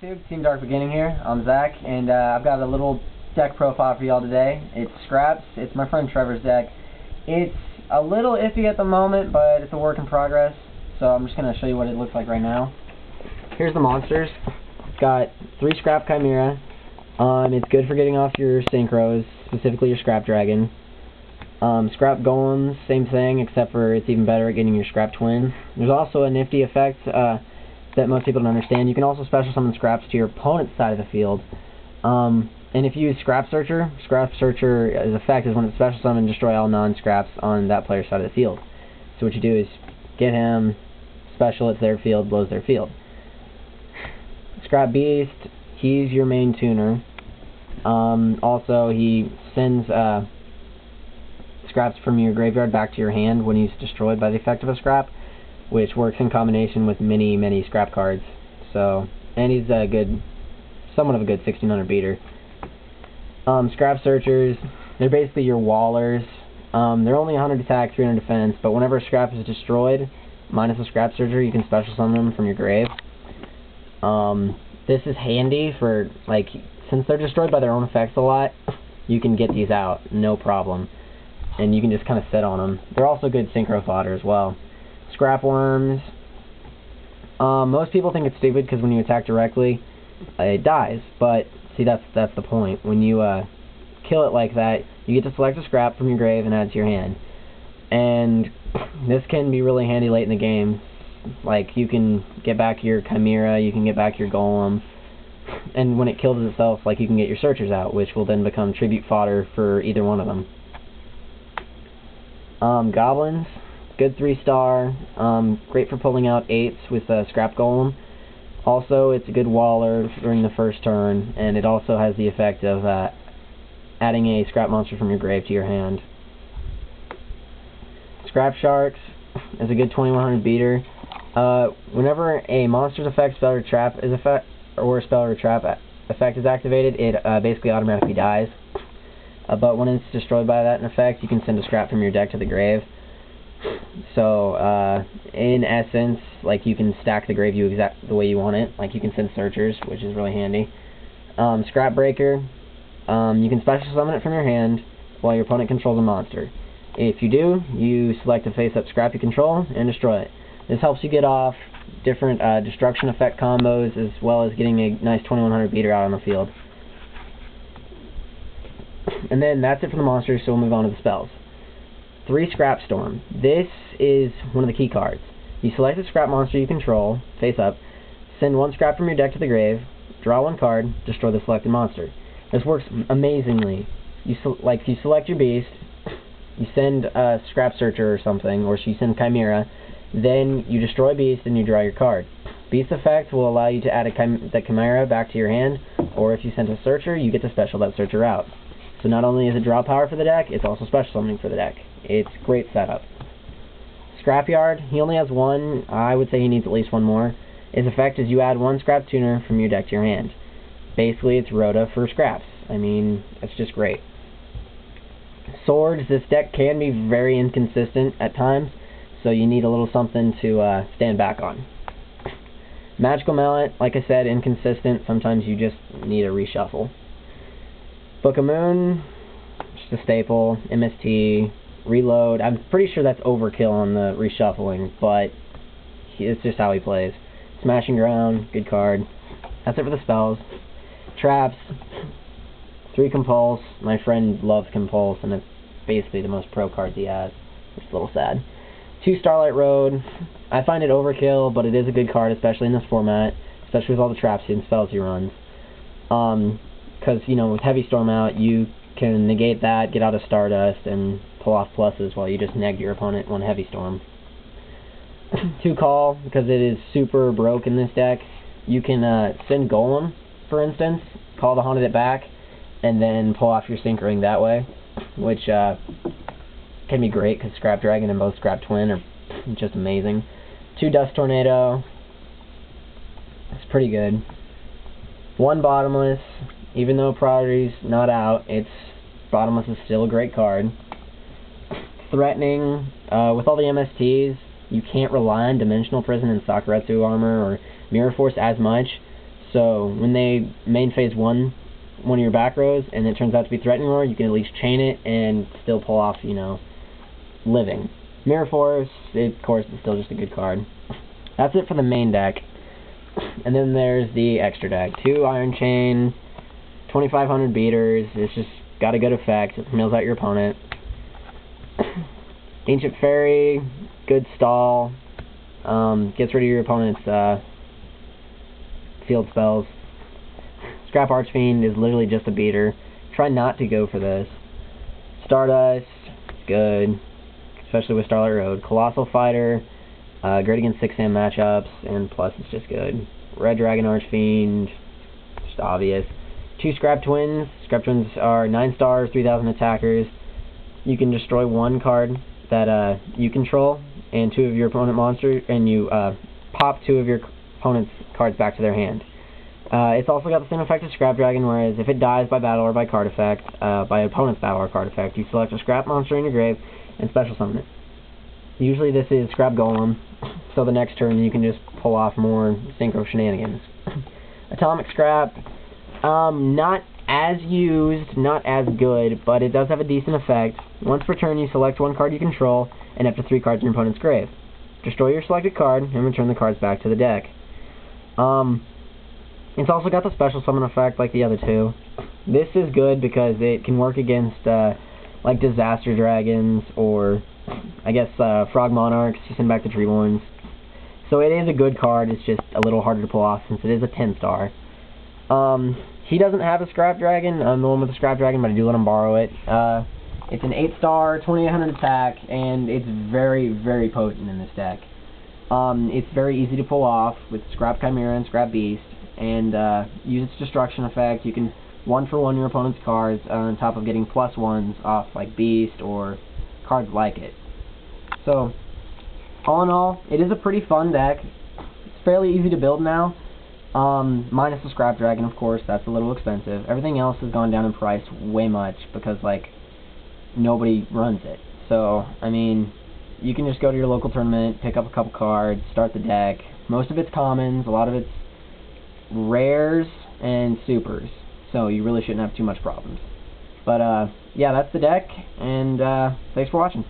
YouTube, Team Dark Beginning here. I'm Zach, and I've got a little deck profile for y'all today. It's Scraps. It's my friend Trevor's deck. It's a little iffy at the moment, but it's a work in progress. So I'm just going to show you what it looks like right now. Here's the monsters. It's got 3 Scrap Chimera. It's good for getting off your Synchros, specifically your Scrap Dragon. Scrap Golems, same thing, except for it's even better at getting your Scrap Twin. There's also a nifty effect that most people don't understand. You can also special summon Scraps to your opponent's side of the field. And if you use Scrap Searcher's effect is when it's special summon, destroy all non-scraps on that player's side of the field. So what you do is get him, special it to their field, blows their field. Scrap Beast, he's your main tuner. Also, he sends scraps from your graveyard back to your hand when he's destroyed by the effect of a scrap, which works in combination with many scrap cards. So, and he's somewhat of a good 1600 beater. Scrap Searchers, they're basically your wallers. They're only 100 attack, 300 defense, but whenever a scrap is destroyed, minus a Scrap Searcher, you can special summon them from your grave. This is handy for, like, since they're destroyed by their own effects a lot, you can get these out, no problem. And you can just kind of sit on them. They're also good synchro fodder as well. Scrap Worms. Most people think it's stupid because when you attack directly, it dies. But see, that's the point. When you kill it like that, you get to select a scrap from your grave and add it to your hand. And this can be really handy late in the game. Like, you can get back your Chimera, you can get back your Golem, and when it kills itself, like, you can get your Searchers out, which will then become tribute fodder for either one of them. Goblins, good 3-star, great for pulling out 8s with Scrap Golem. Also, it's a good waller during the first turn, and it also has the effect of adding a scrap monster from your grave to your hand. Scrap Sharks is a good 2100 beater. Whenever a monster's effect, spell, or trap is effect is activated, it basically automatically dies. But when it's destroyed by that effect, you can send a scrap from your deck to the grave. So, in essence, like, you can stack the grave the way you want it. Like, you can send Searchers, which is really handy. Scrap Breaker, you can special summon it from your hand while your opponent controls a monster. If you do, you select a face-up scrap you control and destroy it. This helps you get off different destruction effect combos, as well as getting a nice 2100 beater out on the field. And then that's it for the monsters, so we'll move on to the spells. 3 Scrap Storm. This is one of the key cards. You select a scrap monster you control, face up, send 1 scrap from your deck to the grave, draw 1 card, destroy the selected monster. This works amazingly. You select your beast, you send a Scrap Searcher or something, or you send Chimera, then you destroy beast and you draw your card. Beast effect will allow you to add the Chimera back to your hand, or if you send a Searcher, you get to special that Searcher out. So not only is it draw power for the deck, it's also special summoning for the deck. It's great setup. Scrapyard, he only has 1. I would say he needs at least 1 more. His effect is you add 1 scrap tuner from your deck to your hand. Basically, it's Rhoda for scraps. I mean, it's just great. Swords, this deck can be very inconsistent at times, so you need a little something to stand back on. Magical Mallet, like I said, inconsistent. Sometimes you just need a reshuffle. Book of Moon, just a staple. MST, Reload. I'm pretty sure that's overkill on the reshuffling, but it's just how he plays. Smashing Ground, good card. That's it for the spells. Traps, 3 Compulse. My friend loves Compulse, and it's basically the most pro cards he has. It's a little sad. 2 Starlight Road. I find it overkill, but it is a good card, especially in this format, especially with all the traps and spells he runs. Because, you know, with Heavy Storm out, you can negate that, get out of Stardust, and pull off pluses while you just neg your opponent 1 Heavy Storm. 2 Call, because it is super broke in this deck. You can send Golem, for instance, call the Haunted it back, and then pull off your Synchroing that way, which can be great, because Scrap Dragon and both Scrap Twin are just amazing. 2 Dust Tornado. It's pretty good. 1 Bottomless. Even though Priority's not out, Bottomless is still a great card. Threatening. With all the MSTs, you can't rely on Dimensional Prison and Sakuretsu Armor or Mirror Force as much, So when they main phase one of your back rows, and it turns out to be Threatening Roar, you can at least chain it and still pull off, you know, living. Mirror Force, of course, is still just a good card. That's it for the main deck. And then there's the extra deck. 2 Iron Chain, 2500 beaters. It's just got a good effect. It mills out your opponent. Ancient Fairy, good stall. Gets rid of your opponent's field spells. Scrap Archfiend is literally just a beater. Try not to go for this. Stardust, good, especially with Starlight Road. Colossal Fighter, great against 6-man matchups, and plus it's just good. Red Dragon Archfiend, just obvious. 2 Scrap Twins. Scrap Twins are 9 stars, 3000 attackers. You can destroy 1 card that you control, and 2 of your opponent monsters, and you pop 2 of your opponent's cards back to their hand. It's also got the same effect as Scrap Dragon, whereas if it dies by battle or by card effect, by opponent's battle or card effect, you select a Scrap monster in your grave and special summon it. Usually this is Scrap Golem, so the next turn you can just pull off more synchro shenanigans. Atomic Scrap, not as used, not as good, but it does have a decent effect. Once per turn you select 1 card you control, and up to 3 cards in your opponent's grave. Destroy your selected card, and return the cards back to the deck. It's also got the special summon effect like the other 2. This is good because it can work against like Disaster Dragons, or I guess Frog Monarchs to send back the Treeborns. So it is a good card, it's just a little harder to pull off since it is a 10-star. He doesn't have a Scrap Dragon. I'm the one with the Scrap Dragon, but I do let him borrow it. It's an 8-star, 2800 attack, and it's very, very potent in this deck. It's very easy to pull off with Scrap Chimera and Scrap Beast, and use its destruction effect. You can 1-for-1 your opponent's cards on top of getting +1s off like Beast or cards like it. So, all in all, it is a pretty fun deck. It's fairly easy to build now. Minus the Scrap Dragon, of course, that's a little expensive. Everything else has gone down in price way much because, like, nobody runs it. So, I mean, you can just go to your local tournament, pick up a couple cards, start the deck. Most of it's commons, a lot of it's rares and supers. So you really shouldn't have too much problems. But, yeah, that's the deck, and thanks for watching.